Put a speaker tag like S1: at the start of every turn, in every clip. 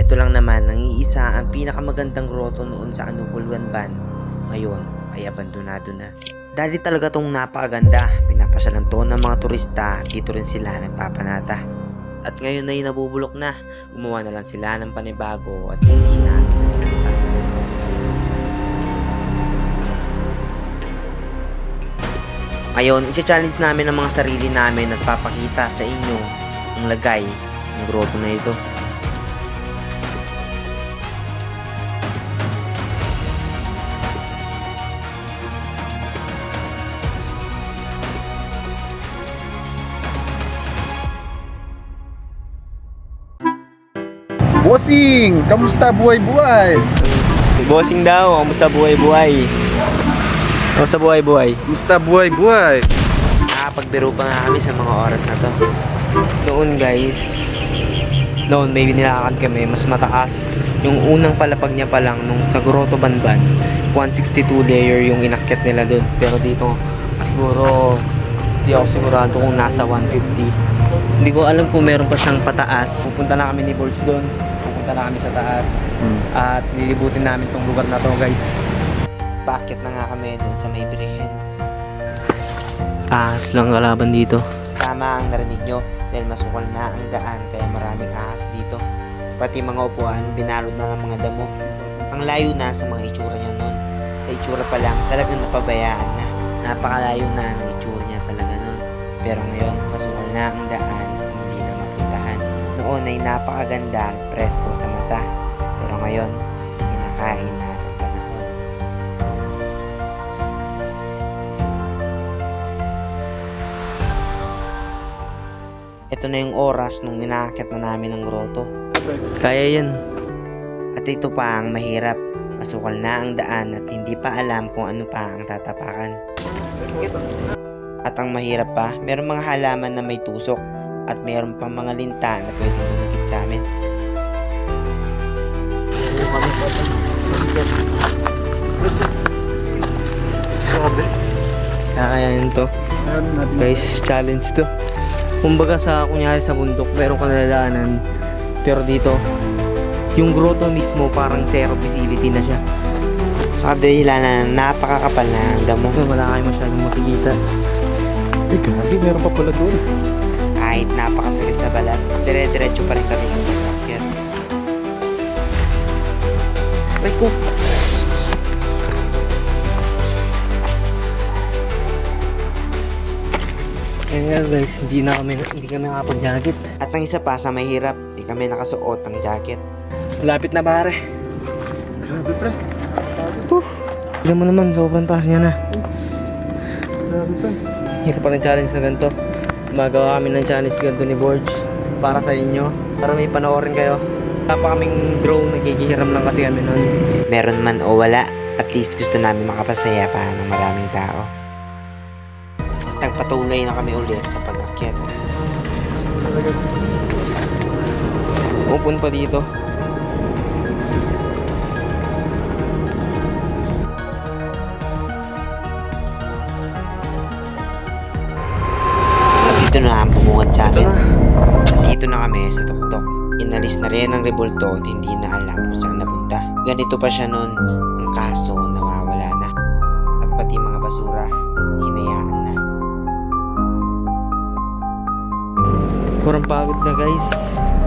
S1: ito lang naman ang iisa ang pinakamagandang grotto noon sa Anupulwan Ban. Ngayon ay abandonado na. Dahil talaga tong napakaganda, pinapasyalan to ng mga turista, dito rin sila nagpapanata. At ngayon ay nabubulok na, gumawa na lang sila ng panibago at hindi na pinalitan pa. Ngayon, isa-challenge namin ang mga sarili namin at papakita sa inyo ang lagay ng grotto na ito.
S2: Bossing! Kamusta buhay-buhay?
S3: Bossing daw, kamusta buhay-buhay? Kamusta buhay-buhay?
S2: Kamusta buhay-buhay?
S1: Nakapagbiro pa nga kami sa mga oras na to.
S3: Noon guys, noon may nilakad kami, mas mataas. Yung unang palapag niya pa lang, nung sa Grotto Banban, 162 layer yung inakyat nila doon. Pero dito, siguro, di ako sigurado kung nasa 150. Hindi ko alam kung meron pa siyang pataas. Pupunta na kami ni Borge doon. Pupunta na kami sa taas. At lilibutin namin tong lugar na to guys.
S1: Bakit na nga kami doon sa may Birhen?
S3: Ahas lang kalaban dito.
S1: Tama ang narinig nyo dahil masukal na ang daan kaya maraming ahas dito. Pati mga upuan, binalot na ng mga damo. Ang layo na sa mga itsura niya noon. Sa itsura pa lang, talagang napabayaan na. Napakalayo na ng itsura niya talaga noon. Pero ngayon, masukal na ang daan, hindi na mapuntahan. Noon ay napakaganda at presko sa mata. Pero ngayon, kinakain na ng panahon. Ito na yung oras nung minakit na namin ang grotto.
S3: Kaya yan.
S1: At ito pa ang mahirap. Masukal na ang daan at hindi pa alam kung ano pa ang tatapakan. At ang mahirap pa, mayroong mga halaman na may tusok at mayroon pang mga linta na pwedeng dumikit sa amin.
S3: Kakayanin to. Guys, challenge to. Kumbaga kunyari sa bundok, meron ka nalalaanan. Pero dito, yung grotto mismo parang zero visibility na siya.
S1: Sa dahilan na napakakapal na ng damo.
S3: Wala kayo masyadong makikita.
S2: Grabe, meron pa pala doon.
S1: Kahit napakasakit sa balat, dire-diretso pa rin kami sa pagkakyat.
S3: Ay ko! Kaya guys, hindi kami nakapag-jacket.
S1: At ang isa pa sa mahirap, di kami nakasuot ng jacket.
S3: Malapit na pare.
S2: Grabe, pre.
S3: Tignan mo naman, sobrang taas niya na.
S2: Grabe, pre.
S3: Hirap pa ng challenge na ganito. Magawa kami ng challenge ganito ni Borge para sa inyo. Para may panoorin kayo. Wala pa kaming drone, nagkikihiram lang kasi kami nun.
S1: Meron man o wala, at least gusto namin makapasaya pa ng maraming tao. At nagpatuloy na kami ulit sa pag-akyat.
S3: Open pa dito.
S1: At dito na ang bumungad sa
S3: Ito
S1: amin.
S3: na.
S1: Dito na kami sa tuktok. Inalis na rin ang rebulto at hindi na alam kung saan napunta. Ganito pa siya noon, ang kaso nawawala na. At pati mga basura, hinayaan na.
S3: Kurang pagod na guys.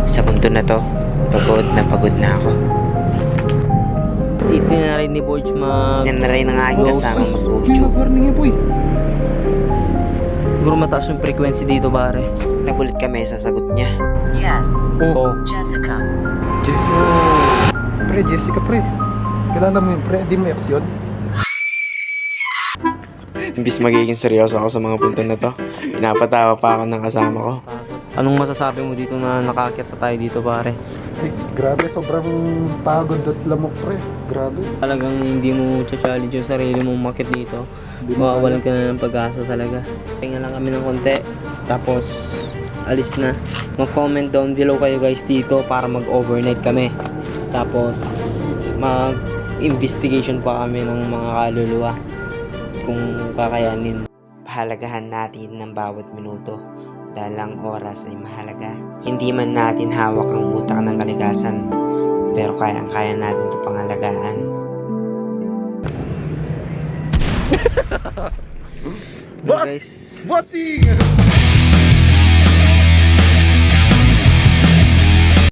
S1: Sa mundo na to, pagod na ako.
S3: Ito na rin ni Borge
S1: Yan na rin ang aking kasamang
S2: Yung
S1: mag-YouTube.
S2: nag-warning yun, boy.
S3: Siguro mataas yung frequency dito pare.
S1: Nagulit kami sa sagot niya.
S4: Yes,
S3: Oo.
S4: Jessica.
S2: Jessica. Pre, Jessica, pre. Kilala mo yun, pre. Di mo yun.
S1: Imbis magiging seryoso ako sa mga punto na to, pinapatawa pa ako ng kasama ko.
S3: Anong masasabi mo dito na nakaakyat na tayo dito pare?
S2: Grabe, sobrang pagod at lamok, pre. Grabe.
S3: Talagang hindi mo challenge yung sarili mong makit dito. Mawawalan ka na ng pag-asa talaga. Tingnan lang kami ng konti. Tapos, alis na. Mag-comment down below kayo guys dito para mag-overnight kami. Tapos, mag-investigation pa kami ng mga kaluluwa kung kakayanin.
S1: Pahalagahan natin ng bawat minuto dahil ang oras ay mahalaga. Hindi man natin hawak ang utak ng kalikasan, pero kayang-kaya natin ito pangalagaan.
S2: Boss!
S3: Guys,
S2: Bossing!